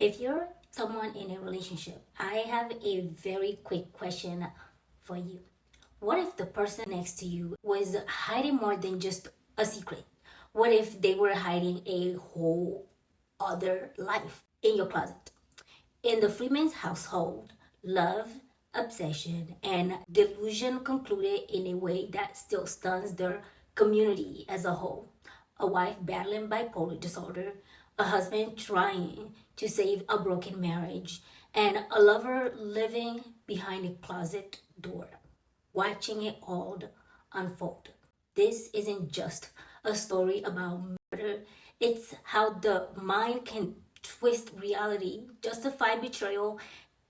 If you're someone in a relationship, I have a very quick question for you. What if the person next to you was hiding more than just a secret? What if they were hiding a whole other life in your closet? In the Freeman's household, love, obsession, and delusion concluded in a way that still stuns their community as a whole. A wife battling bipolar disorder, a husband trying to save a broken marriage, and a lover living behind a closet door, watching it all unfold. This isn't just a story about murder, it's how the mind can twist reality, justify betrayal,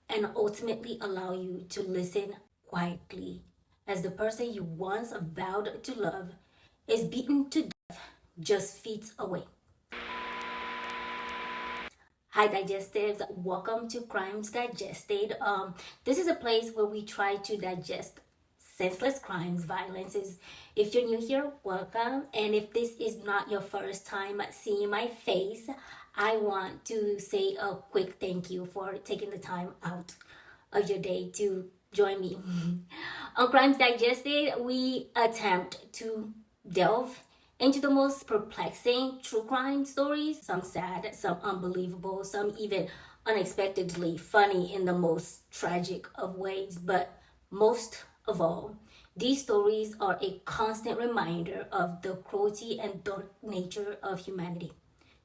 and ultimately allow you to listen quietly as the person you once vowed to love is beaten to death just feet away. Hi Digestives, welcome to Crimes Digested. This is a place where we try to digest senseless crimes, violences. If you're new here, welcome. And if this is not your first time seeing my face, I want to say a quick thank you for taking the time out of your day to join me. On Crimes Digested, we attempt to delve into the most perplexing true crime stories, some sad, some unbelievable, some even unexpectedly funny in the most tragic of ways. But most of all, these stories are a constant reminder of the cruelty and dark nature of humanity.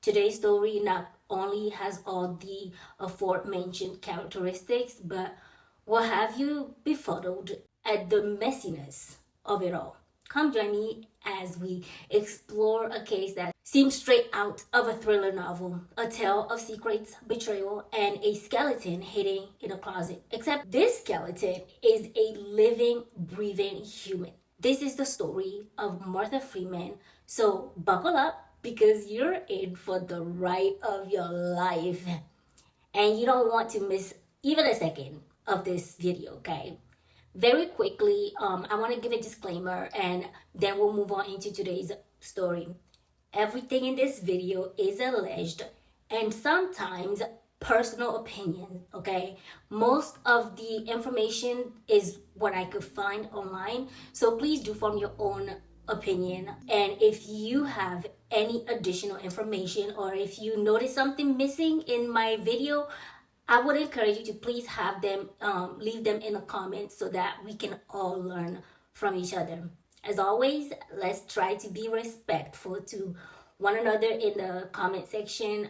Today's story not only has all the aforementioned characteristics, but will have you befuddled at the messiness of it all. Come join me as we explore a case that seems straight out of a thriller novel, a tale of secrets, betrayal, and a skeleton hidden in a closet. Except this skeleton is a living, breathing human. This is the story of Martha Freeman, so buckle up because you're in for the ride of your life. And you don't want to miss even a second of this video, okay? Very quickly, I want to give a disclaimer and then we'll move on into today's story. Everything in this video is alleged and sometimes personal opinion, okay? Most of the information is what I could find online, so please do form your own opinion. And if you have any additional information or if you notice something missing in my video, I would encourage you to please have them leave them in the comments so that we can all learn from each other. As always, let's try to be respectful to one another in the comment section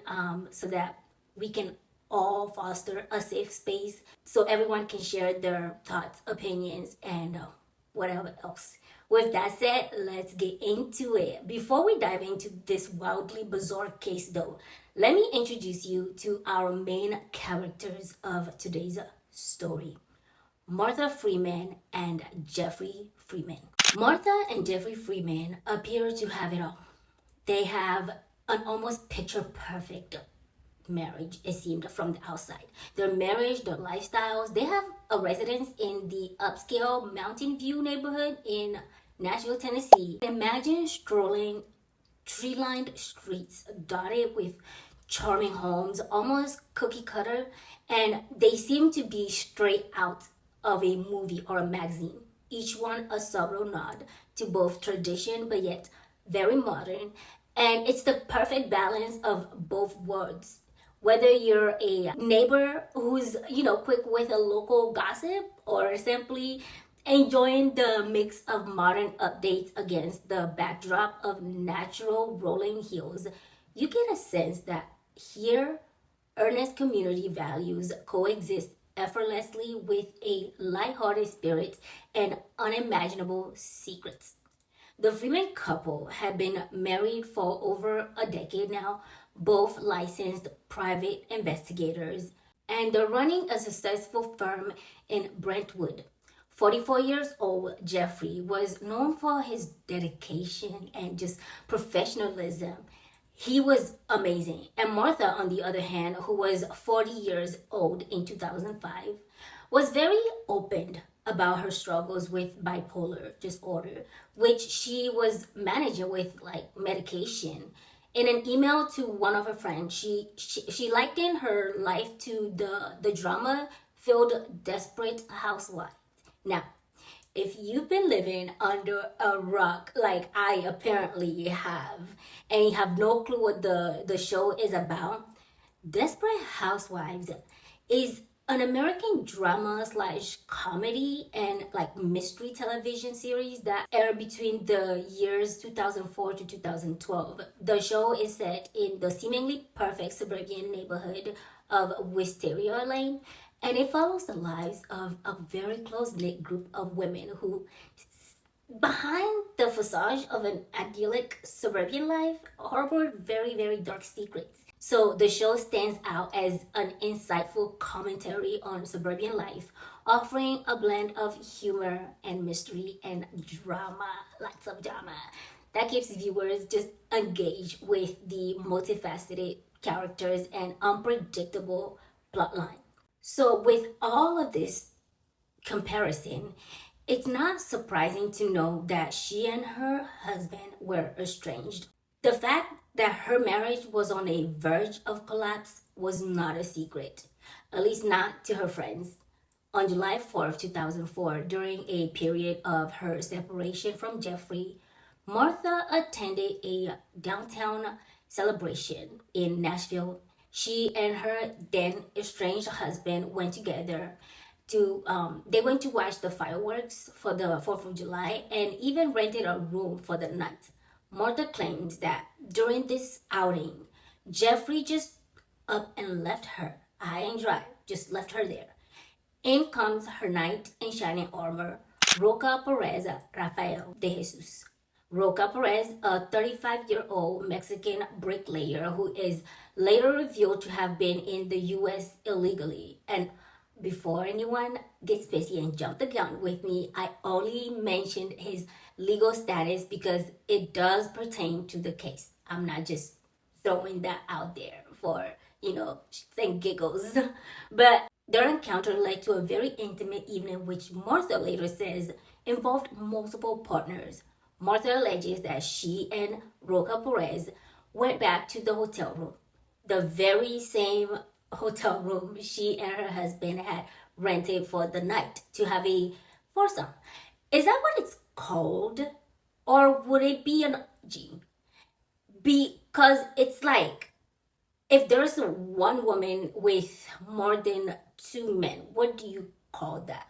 so that we can all foster a safe space so everyone can share their thoughts, opinions, and whatever else. With that said, let's get into it. Before we dive into this wildly bizarre case though, let me introduce you to our main characters of today's story, Martha Freeman and Jeffrey Freeman. Martha and Jeffrey Freeman appear to have it all. They have an almost picture-perfect marriage, it seemed, from the outside. Their marriage, their lifestyles, they have a residence in the upscale Mountain View neighborhood in Nashville, Tennessee. Imagine strolling tree-lined streets dotted with charming homes, almost cookie cutter, and they seem to be straight out of a movie or a magazine. Each one a subtle nod to both tradition but yet very modern, and it's the perfect balance of both worlds. Whether you're a neighbor who's, quick with a local gossip or simply enjoying the mix of modern updates against the backdrop of natural rolling hills, you get a sense that here, earnest community values coexist effortlessly with a lighthearted spirit and unimaginable secrets. The Freeman couple had been married for over a decade now, both licensed private investigators, and they're running a successful firm in Brentwood. 44 years old, Jeffrey was known for his dedication and just professionalism. He was amazing. And Martha, on the other hand, who was 40 years old in 2005, was very open about her struggles with bipolar disorder, which she was managing with like medication. In an email to one of her friends, she likened her life to the drama-filled Desperate Housewives. Now, if you've been living under a rock like I apparently have, and you have no clue what the show is about, Desperate Housewives is an American drama slash comedy and like mystery television series that aired between the years 2004 to 2012. The show is set in the seemingly perfect suburban neighborhood of Wisteria Lane, and it follows the lives of a very close-knit group of women who, behind the facade of an idyllic suburban life, harbor very, very dark secrets. So the show stands out as an insightful commentary on suburban life, offering a blend of humor and mystery and drama, lots of drama, that keeps viewers just engaged with the multifaceted characters and unpredictable plotline. So with all of this comparison, it's not surprising to know that she and her husband were estranged. The fact that her marriage was on a verge of collapse was not a secret, at least not to her friends. On July 4th, 2004, during a period of her separation from Jeffrey, Martha attended a downtown celebration in Nashville. She and her then estranged husband went together they went to watch the fireworks for the 4th of July and even rented a room for the night. Martha claims that during this outing, Jeffrey just up and left her high and dry, just left her there. In comes her knight in shining armor, Rocha-Perez Rafael de Jesus. Rocha-Perez, a 35-year-old Mexican bricklayer who is later revealed to have been in the U.S. illegally. And before anyone gets busy and jump the gun with me, I only mentioned his legal status because it does pertain to the case. I'm not just throwing that out there for, shits and giggles. But their encounter led to a very intimate evening, which Martha later says involved multiple partners. Martha alleges that she and Rocha-Perez went back to the hotel room, the very same hotel room she and her husband had rented for the night, to have a foursome. Is that what it's called? Or would it be an orgy? Because it's like, if there's one woman with more than two men, what do you call that?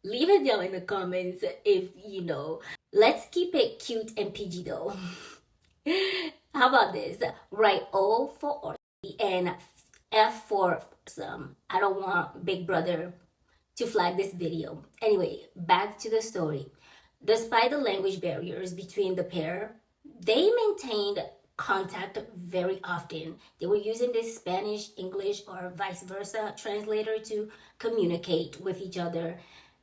Leave it down in the comments if you know. Let's keep it cute and PG though. How about this? Write O for orgy and F for some. I don't want Big Brother to flag this video. Anyway, back to the story. Despite the language barriers between the pair, they maintained contact very often. They were using this Spanish, English, or vice versa translator to communicate with each other.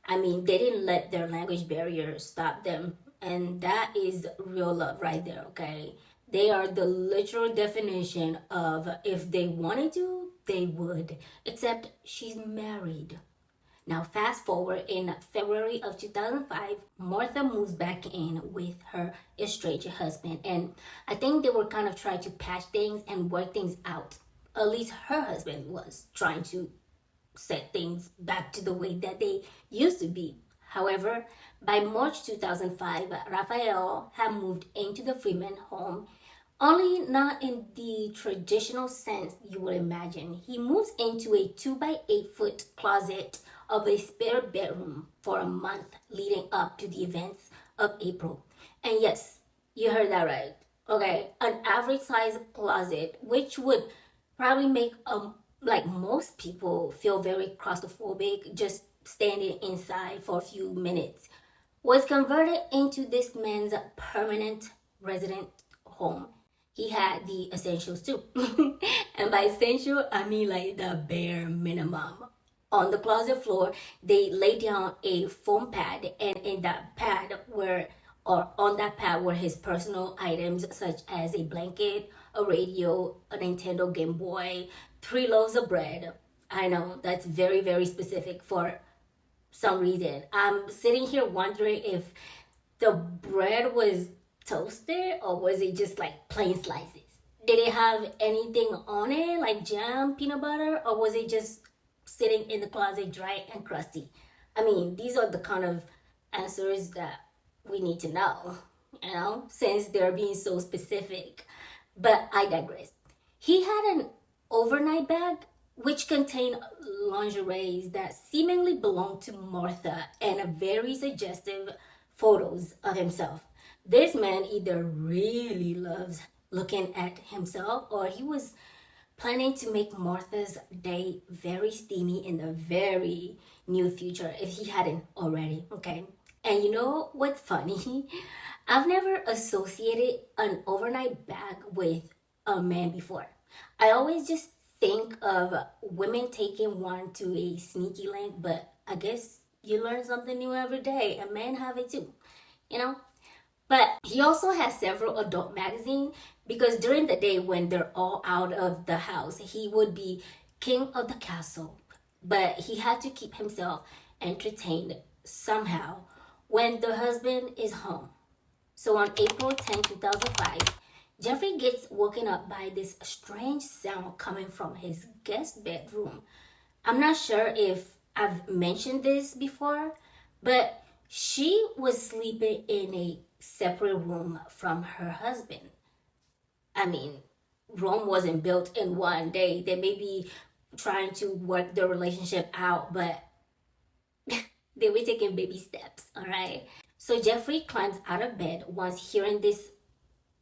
I mean, they didn't let their language barrier stop them. And that is real love right there, okay? They are the literal definition of if they wanted to, they would. Except she's married. Now, fast forward in February of 2005, Martha moves back in with her estranged husband. And I think they were kind of trying to patch things and work things out. At least her husband was trying to set things back to the way that they used to be. However, by March 2005, Rafael had moved into the Freeman home, only not in the traditional sense you would imagine. He moves into a 2-by-8-foot closet of a spare bedroom for a month leading up to the events of April. And yes, you heard that right. Okay, an average size closet, which would probably make like most people feel very claustrophobic just standing inside for a few minutes, was converted into this man's permanent resident home. He had the essentials too. And by essential, I mean like the bare minimum. On the closet floor, they laid down a foam pad, and in that pad on that pad were his personal items such as a blanket, a radio, a Nintendo Game Boy, 3 loaves of bread. I know that's very, very specific for some reason. I'm sitting here wondering if the bread was toasted or was it just like plain slices. Did it have anything on it, like jam, peanut butter, or was it just sitting in the closet dry and crusty? I mean, these are the kind of answers that we need to know, since they're being so specific. But I digress. He had an overnight bag which contained lingerie that seemingly belonged to Martha and a very suggestive photos of himself. This man either really loves looking at himself or he was planning to make Martha's day very steamy in the very near future if he hadn't already, okay? And you know what's funny? I've never associated an overnight bag with a man before. I always just think of women taking one to a sneaky link, but I guess you learn something new every day, and men have it too, you know? But he also has several adult magazines because during the day when they're all out of the house, he would be king of the castle. But he had to keep himself entertained somehow when the husband is home. So on April 10, 2005, Jeffrey gets woken up by this strange sound coming from his guest bedroom. I'm not sure if I've mentioned this before, but she was sleeping in a separate room from her husband. I mean, Rome wasn't built in one day. They may be trying to work their relationship out, but they were taking baby steps, all right? So Jeffrey climbs out of bed once hearing this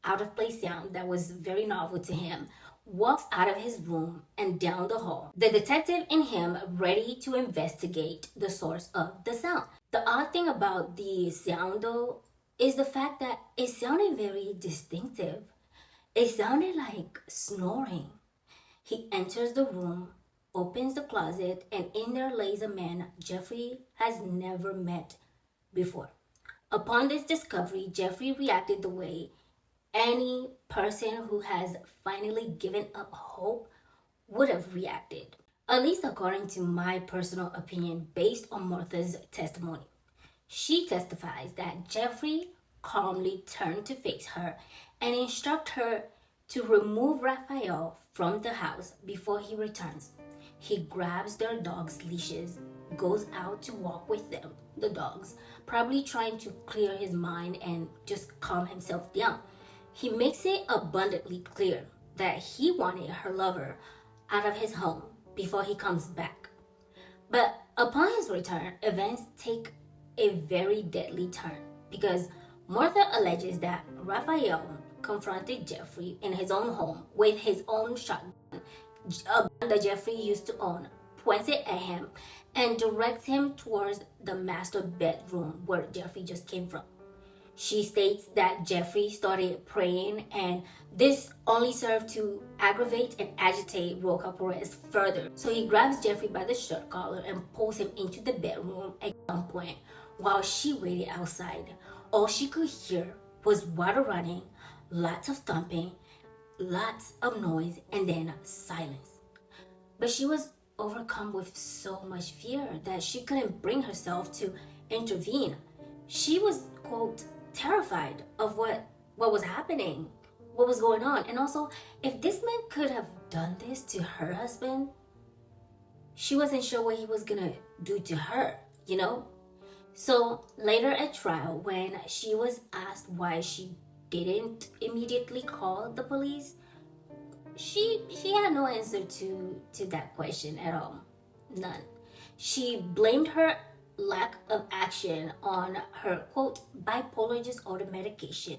out of place sound that was very novel to him, walks out of his room and down the hall. The detective in him ready to investigate the source of the sound. The odd thing about the sound though is the fact that it sounded very distinctive. It sounded like snoring. He enters the room, opens the closet, and in there lays a man Jeffrey has never met before. Upon this discovery, Jeffrey reacted the way any person who has finally given up hope would have reacted, at least according to my personal opinion based on Martha's testimony. She testifies that Jeffrey calmly turned to face her and instruct her to remove Rafael from the house before he returns. He grabs their dogs' leashes, goes out to walk with them, the dogs, probably trying to clear his mind and just calm himself down. He makes it abundantly clear that he wanted her lover out of his home before he comes back. But upon his return, events take a very deadly turn because Martha alleges that Rafael confronted Jeffrey in his own home with his own shotgun, a gun that Jeffrey used to own, points it at him, and directs him towards the master bedroom where Jeffrey just came from. She states that Jeffrey started praying and this only served to aggravate and agitate Rocha-Perez further. So he grabs Jeffrey by the shirt collar and pulls him into the bedroom at gunpoint while she waited outside. All she could hear was water running, lots of thumping, lots of noise, and then silence. But she was overcome with so much fear that she couldn't bring herself to intervene. She was, quote, terrified of what was happening, what was going on. And also, if this man could have done this to her husband, she wasn't sure what he was gonna do to her, you know? So later at trial, when she was asked why she didn't immediately call the police, she had no answer to that question at all. None. She blamed her lack of action on her, quote, bipolar disorder medication.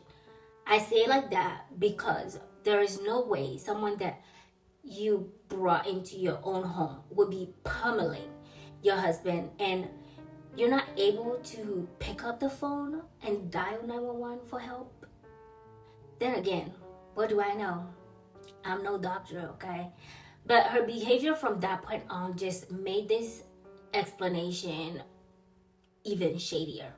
I say it like that because there is no way someone that you brought into your own home would be pummeling your husband and you're not able to pick up the phone and dial 911 for help. Then again, what do I know? I'm no doctor, okay? But her behavior from that point on just made this explanation even shadier.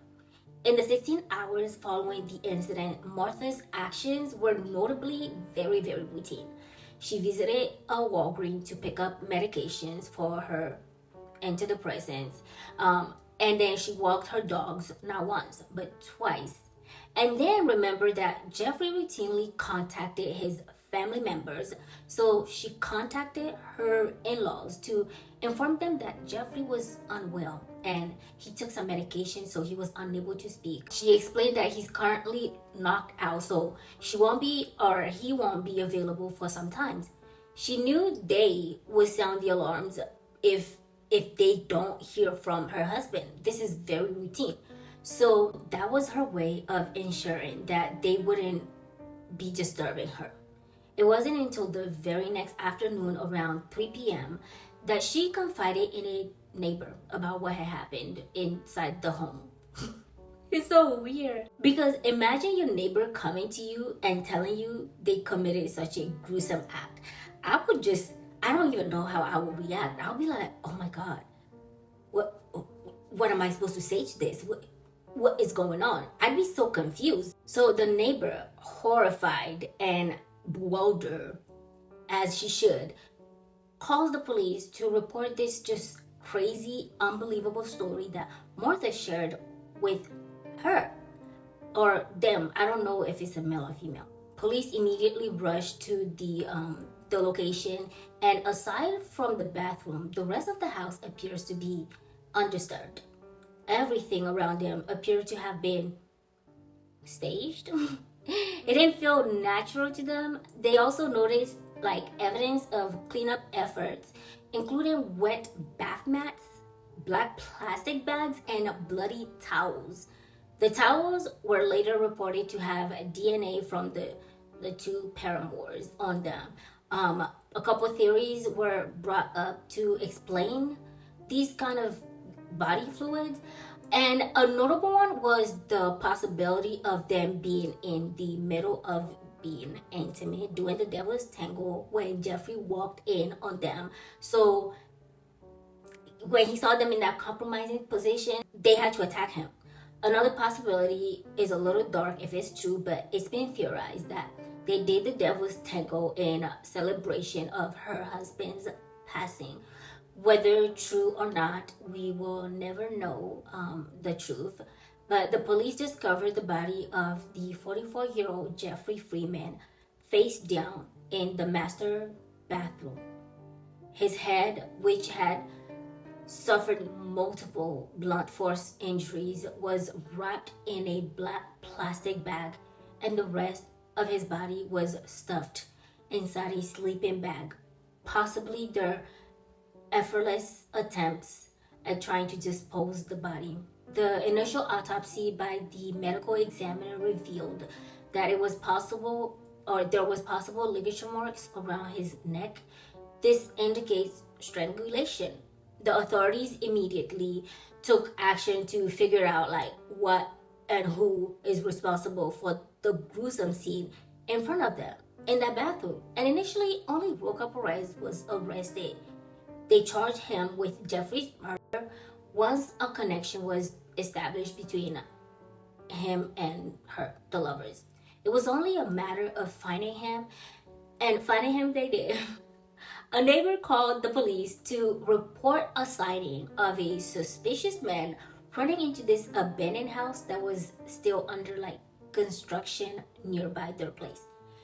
In the 16 hours following the incident, Martha's actions were notably very, very routine. She visited a Walgreens to pick up medications for her antidepressants, and then she walked her dogs not once, but twice. And then remember that Jeffrey routinely contacted his family members. So she contacted her in-laws to inform them that Jeffrey was unwell and he took some medication, so he was unable to speak. She explained that he's currently knocked out, so he won't be available for some time. She knew they would sound the alarms if they don't hear from her husband. This is very routine. So that was her way of ensuring that they wouldn't be disturbing her. It wasn't until the very next afternoon around 3 p.m. that she confided in a neighbor about what had happened inside the home. It's so weird. Because imagine your neighbor coming to you and telling you they committed such a gruesome act. I don't even know how I would react. I'll be like, oh my God, what am I supposed to say to this? What is going on? I'd be so confused. So the neighbor, horrified and bewildered, as she should, calls the police to report this just crazy, unbelievable story that Martha shared with her or them. I don't know if it's a male or female. Police immediately rushed to the location, and aside from the bathroom, the rest of the house appears to be undisturbed. Everything around them appeared to have been staged. It didn't feel natural to them. They also noticed evidence of cleanup efforts, including wet bath mats, black plastic bags, and bloody towels. The towels were later reported to have DNA from the two paramours on them. A couple of theories were brought up to explain these kind of body fluids, and a notable one was the possibility of them being in the middle of being intimate, doing the devil's tango when Jeffrey walked in on them. So when he saw them in that compromising position, they had to attack him. Another possibility is a little dark if it's true, but it's been theorized that they did the devil's tango in celebration of her husband's passing. Whether true or not, we will never know the truth. But the police discovered the body of the 44-year-old Jeffrey Freeman face down in the master bathroom. His head, which had suffered multiple blunt force injuries, was wrapped in a black plastic bag, and the rest of his body was stuffed inside a sleeping bag, possibly their effortless attempts at trying to dispose the body. The initial autopsy by the medical examiner revealed that there was possible ligature marks around his neck. This indicates strangulation. The authorities immediately took action to figure out what and who is responsible for the gruesome scene in front of them in that bathroom. And initially, only Rocha-Perez was arrested. They charged him with Jeffrey's murder once a connection was established between him and her, the lovers. It was only a matter of finding him, and finding him they did. A neighbor called the police to report a sighting of a suspicious man running into this abandoned house that was still under construction nearby their place.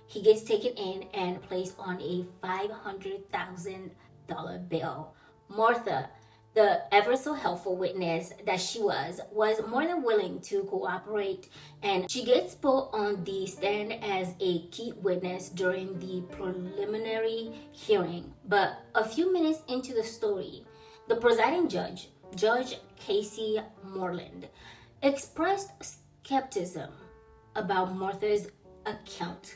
He gets taken in and placed on a $500,000 bail. Martha, the ever so helpful witness that she was more than willing to cooperate, and she gets put on the stand as a key witness during the preliminary hearing. But a few minutes into the story, the presiding judge, Judge Casey Moreland, expressed skepticism about Martha's account,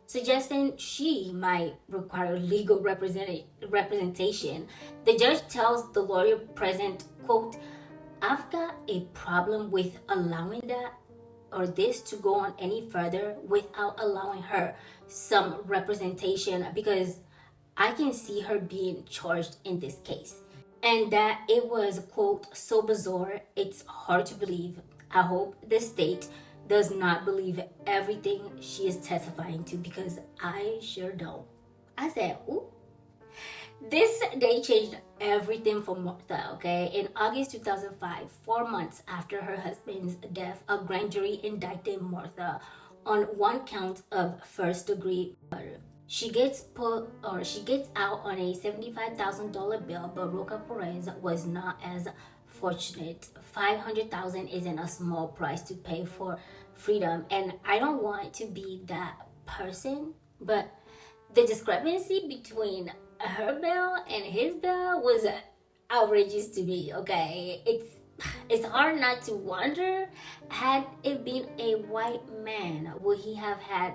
suggesting she might require legal representation. The judge tells the lawyer present, quote, "I've got a problem with allowing this to go on any further without allowing her some representation, because I can see her being charged in this case. And that it was, quote, so bizarre, it's hard to believe. I hope the state does not believe everything she is testifying to, because I sure don't." I said, ooh. This day changed everything for Martha, okay? In August 2005, 4 months after her husband's death, a grand jury indicted Martha on one count of first-degree murder. She gets out on a $75,000 bail, but Rocha-Perez was not as fortunate. $500,000 isn't a small price to pay for freedom, and I don't want to be that person, but the discrepancy between her bail and his bail was outrageous to me. Okay, it's hard not to wonder, had it been a white man, would he have had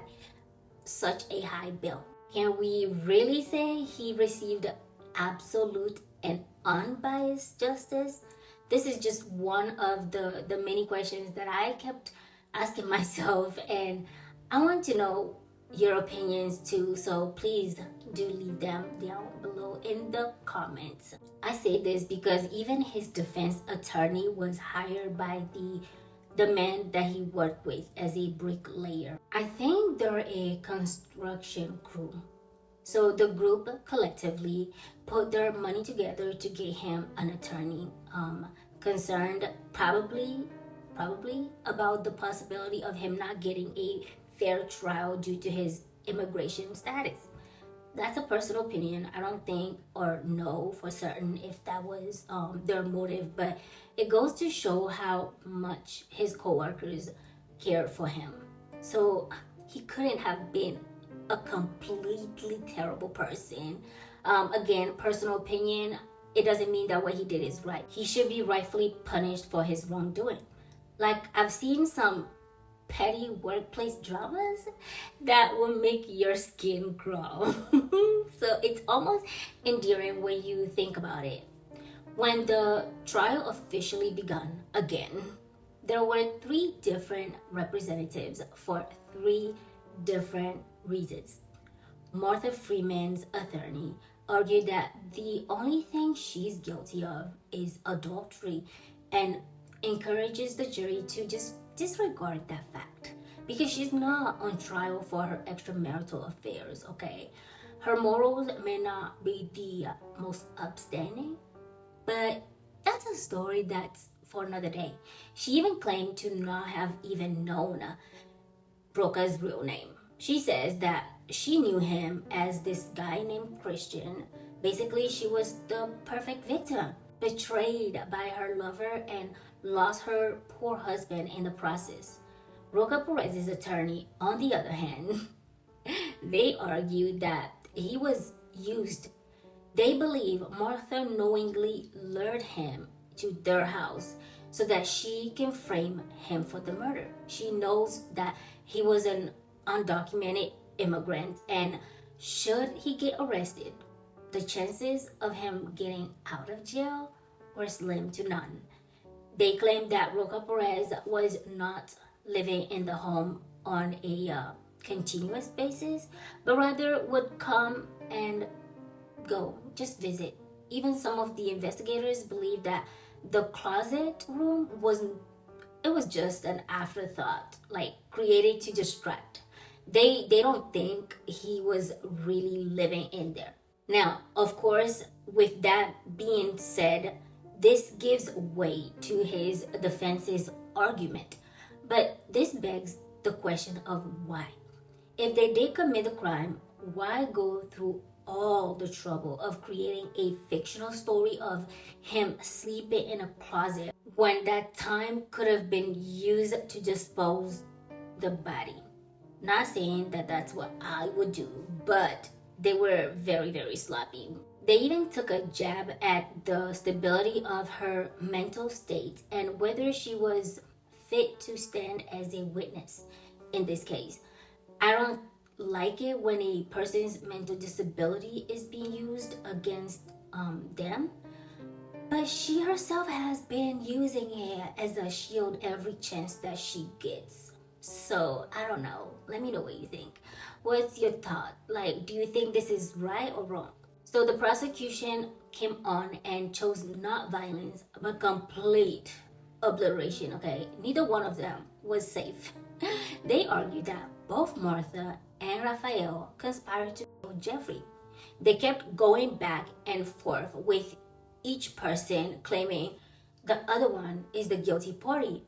such a high bill? Can we really say he received absolute and unbiased justice? This is just one of the many questions that I kept asking myself, and I want to know your opinions too, so please do leave them down below in the comments. I say this because even his defense attorney was hired by the man that he worked with as a bricklayer. I think they're a construction crew. So the group collectively put their money together to get him an attorney, concerned probably about the possibility of him not getting a fair trial due to his immigration status. That's a personal opinion. I don't think or know for certain if that was their motive, but it goes to show how much his coworkers cared for him. So he couldn't have been a completely terrible person. Again, personal opinion, it doesn't mean that what he did is right. He should be rightfully punished for his wrongdoing. Like, I've seen some petty workplace dramas that will make your skin crawl. So it's almost endearing when you think about it. When the trial officially began again, there were 3 different representatives for 3 different reasons. Martha Freeman's attorney argued that the only thing she's guilty of is adultery and encourages the jury to just disregard that fact because she's not on trial for her extramarital affairs, okay? Her morals may not be the most upstanding, but that's a story that's for another day. She even claimed to not have even known Rocha's real name. She says that she knew him as this guy named Christian. Basically, she was the perfect victim, betrayed by her lover and lost her poor husband in the process. Rocha-Perez's attorney, on the other hand, they argued that he was used. They believe Martha knowingly lured him to their house so that she can frame him for the murder. She knows that he was an undocumented immigrant, and should he get arrested, the chances of him getting out of jail were slim to none. They claimed that Rocha-Perez was not living in the home on a continuous basis, but rather would come and go, just visit. Even some of the investigators believed that the closet room was just an afterthought, like created to distract. They don't think he was really living in there. Now, of course, with that being said, this gives weight to his defense's argument. But this begs the question of why. If they did commit the crime, why go through all the trouble of creating a fictional story of him sleeping in a closet when that time could have been used to dispose the body? Not saying that that's what I would do, but they were very, very sloppy. They even took a jab at the stability of her mental state and whether she was fit to stand as a witness in this case. I don't like it when a person's mental disability is being used against them, but she herself has been using it as a shield every chance that she gets. So I don't know. Let me know what you think. What's your thought? Like, do you think this is right or wrong? So the prosecution came on and chose not violence, but complete obliteration, okay? Neither one of them was safe. They argued that both Martha and Rafael conspired to kill Jeffrey. They kept going back and forth with each person claiming the other one is the guilty party.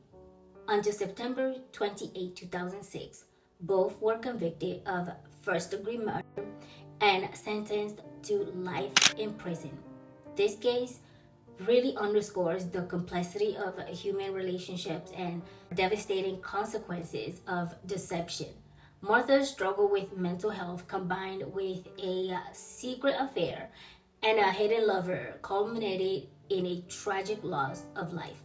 Until September 28, 2006, both were convicted of first-degree murder and sentenced to life in prison. This case really underscores the complexity of human relationships and devastating consequences of deception. Martha's struggle with mental health combined with a secret affair and a hidden lover culminated in a tragic loss of life.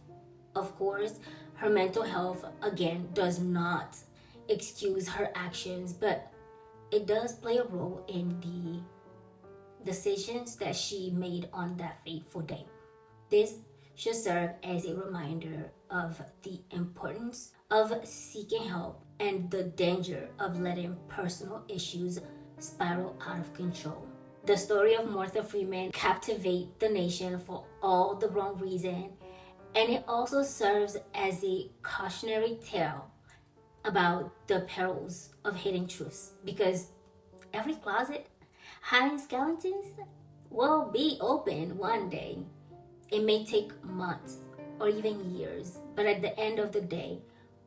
Of course, her mental health again does not excuse her actions, but it does play a role in the decisions that she made on that fateful day. This should serve as a reminder of the importance of seeking help and the danger of letting personal issues spiral out of control. The story of Martha Freeman captivates the nation for all the wrong reason, and it also serves as a cautionary tale about the perils of hidden truths, because every closet hiding skeletons will be open one day. It may take months or even years, but at the end of the day,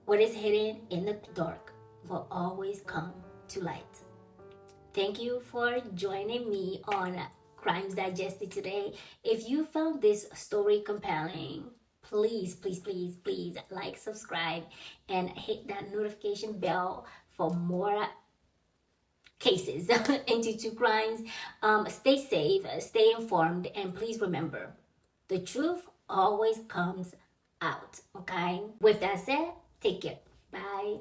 what is hidden in the dark will always come to light. Thank you for joining me on Crimes Digested today. If you found this story compelling, please like, subscribe, and hit that notification bell for more cases into true crimes. Stay safe, stay informed, and please remember, the truth always comes out, okay? With that said, take care. Bye.